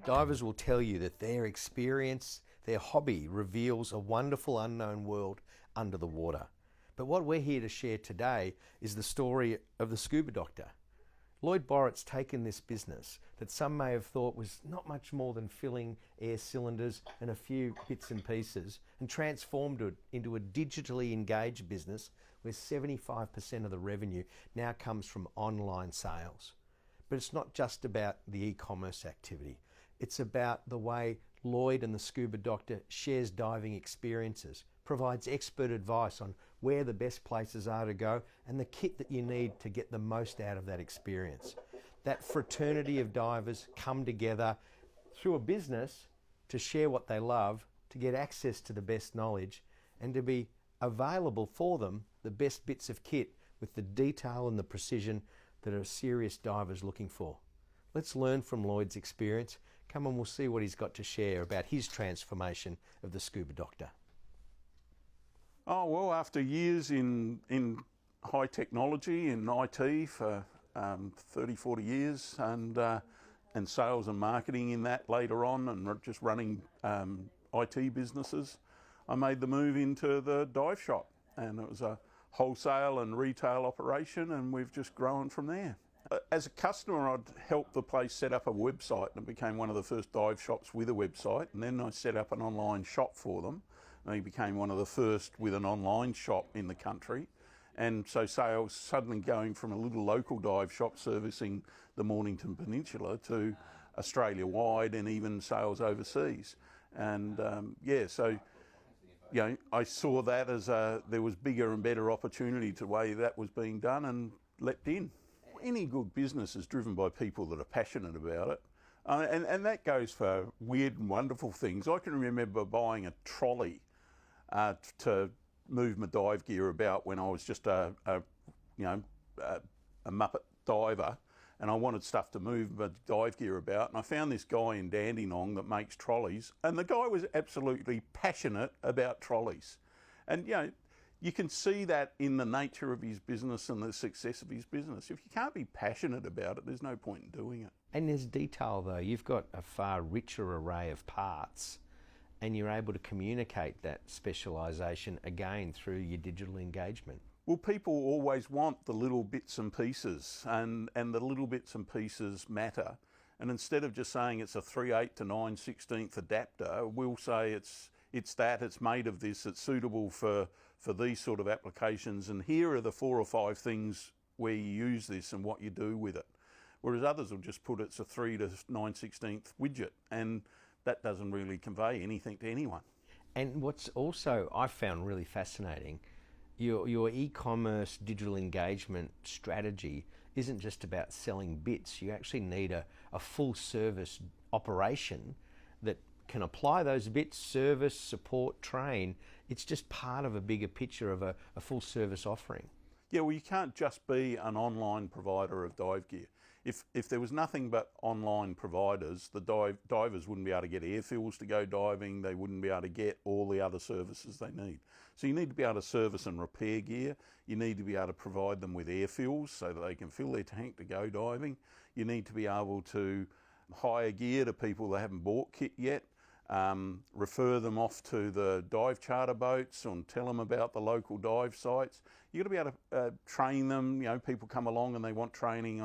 Divers will tell you that their experience, their hobby, reveals a wonderful unknown world under the water. But what we're here to share today is the story of the Scuba Doctor. Lloyd Borrett's taken this business that some may have thought was not much more than filling air cylinders and a few bits and pieces, and transformed it into a digitally engaged business where 75% of the revenue now comes from online sales. But it's not just about the e-commerce activity. It's about the way Lloyd and the Scuba Doctor shares diving experiences, provides expert advice on where the best places are to go and the kit that you need to get the most out of that experience. That fraternity of divers come together through a business to share what they love, to get access to the best knowledge, and to be available for them the best bits of kit with the detail and the precision that a serious diver's looking for. Let's learn from Lloyd's experience. Come and we'll see what he's got to share about his transformation of the Scuba Doctor. Oh, well, after years in high technology, in IT for 30, 40 years, and sales and marketing in that later on, and just running IT businesses, I made the move into the dive shop. And it was a wholesale and retail operation, and we've just grown from there. As a customer, I'd helped the place set up a website, and it became one of the first dive shops with a website. And then I set up an online shop for them. And he became one of the first with an online shop in the country. And so sales suddenly going from a little local dive shop servicing the Mornington Peninsula to Australia-wide and even sales overseas. And so I saw that as there was bigger and better opportunity to the way that was being done and leapt in. Any good business is driven by people that are passionate about it. And that goes for weird and wonderful things. I can remember buying a trolley to move my dive gear about when I was just a muppet diver, and I wanted stuff to move my dive gear about, and I found this guy in Dandenong that makes trolleys, and the guy was absolutely passionate about trolleys. And you can see that in the nature of his business and the success of his business. If you can't be passionate about it, there's no point in doing it. And there's detail though. You've got a far richer array of parts, and you're able to communicate that specialisation again through your digital engagement. Well, people always want the little bits and pieces, and the little bits and pieces matter. And instead of just saying it's a 3/8 to 9/16 adapter, we'll say it's made of this, it's suitable for these sort of applications, and here are the 4 or 5 things where you use this and what you do with it. Whereas others will just put it's a 3 to 9/16 widget, and that doesn't really convey anything to anyone. And what's also I found really fascinating, your e-commerce digital engagement strategy isn't just about selling bits. You actually need a full service operation that can apply those bits, service, support, train. It's just part of a bigger picture of a full service offering. Yeah, well, you can't just be an online provider of dive gear. If there was nothing but online providers, the divers wouldn't be able to get air fills to go diving, they wouldn't be able to get all the other services they need. So you need to be able to service and repair gear, you need to be able to provide them with air fills so that they can fill their tank to go diving, you need to be able to hire gear to people that haven't bought kit yet, refer them off to the dive charter boats and tell them about the local dive sites. You've got to be able to train them. People come along and they want training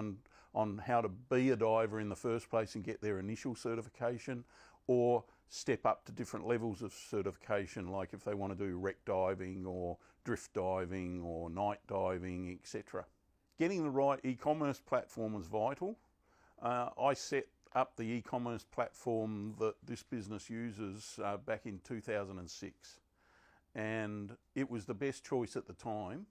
on how to be a diver in the first place and get their initial certification, or step up to different levels of certification, like if they want to do wreck diving or drift diving or night diving, etc. Getting the right e-commerce platform is vital. I set up the e-commerce platform that this business uses back in 2006, and it was the best choice at the time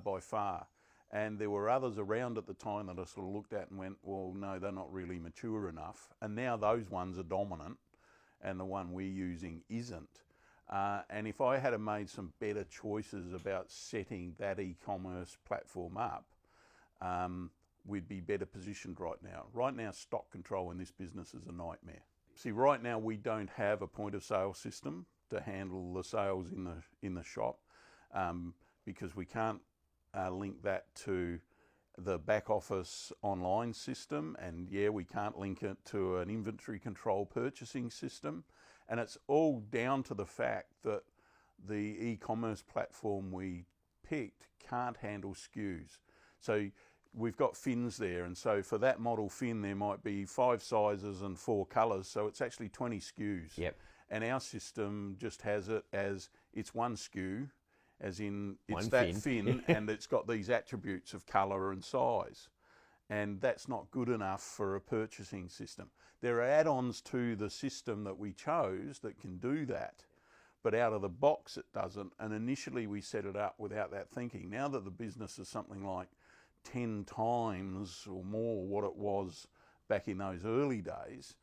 by far. And there were others around at the time that I sort of looked at and went, well, no, they're not really mature enough. And now those ones are dominant and the one we're using isn't. And if I had made some better choices about setting that e-commerce platform up, we'd be better positioned right now. Right now, stock control in this business is a nightmare. See, right now we don't have a point of sale system to handle the sales in the shop because we can't link that to the back office online system, and yeah, we can't link it to an inventory control purchasing system. And it's all down to the fact that the e-commerce platform we picked can't handle SKUs. So we've got fins there, and so for that model fin there might be 5 sizes and 4 colours, so it's actually 20 SKUs. Yep. And our system just has it as it's one SKU, as in it's One that fin. fin and it's got these attributes of colour and size. And that's not good enough for a purchasing system. There are add-ons to the system that we chose that can do that, but out of the box it doesn't. And initially we set it up without that thinking. Now that the business is something like 10 times or more what it was back in those early days,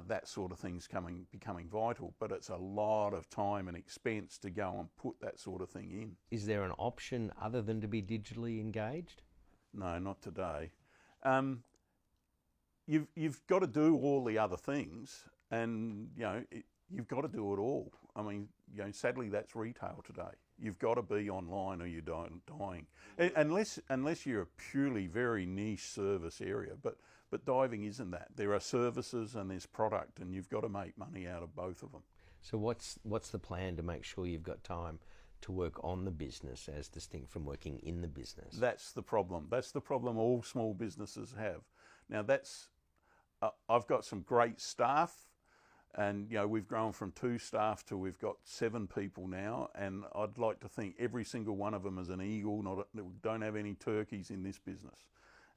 that sort of thing's becoming vital, but it's a lot of time and expense to go and put that sort of thing in. Is there an option other than to be digitally engaged? No, not today. You've got to do all the other things, and you've got to do it all. I mean, sadly that's retail today. You've got to be online or you're dying. Unless you're a purely very niche service area, but diving isn't that. There are services and there's product, and you've got to make money out of both of them. So what's the plan to make sure you've got time to work on the business as distinct from working in the business? That's the problem. That's the problem all small businesses have. Now I've got some great staff, and we've grown from 2 staff to we've got 7 people now, and I'd like to think every single one of them is an eagle. Don't have any turkeys in this business.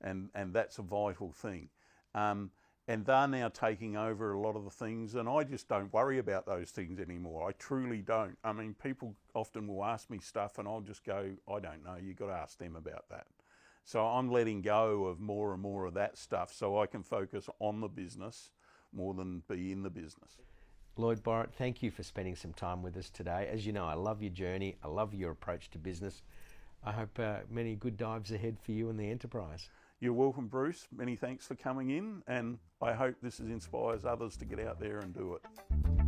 And that's a vital thing. And they're now taking over a lot of the things, and I just don't worry about those things anymore. I truly don't. I mean, people often will ask me stuff and I'll just go, I don't know, you've got to ask them about that. So I'm letting go of more and more of that stuff so I can focus on the business more than be in the business. Lloyd Borrett, thank you for spending some time with us today. As you know, I love your journey. I love your approach to business. I hope many good dives ahead for you and the enterprise. You're welcome, Bruce. Many thanks for coming in, and I hope this inspires others to get out there and do it.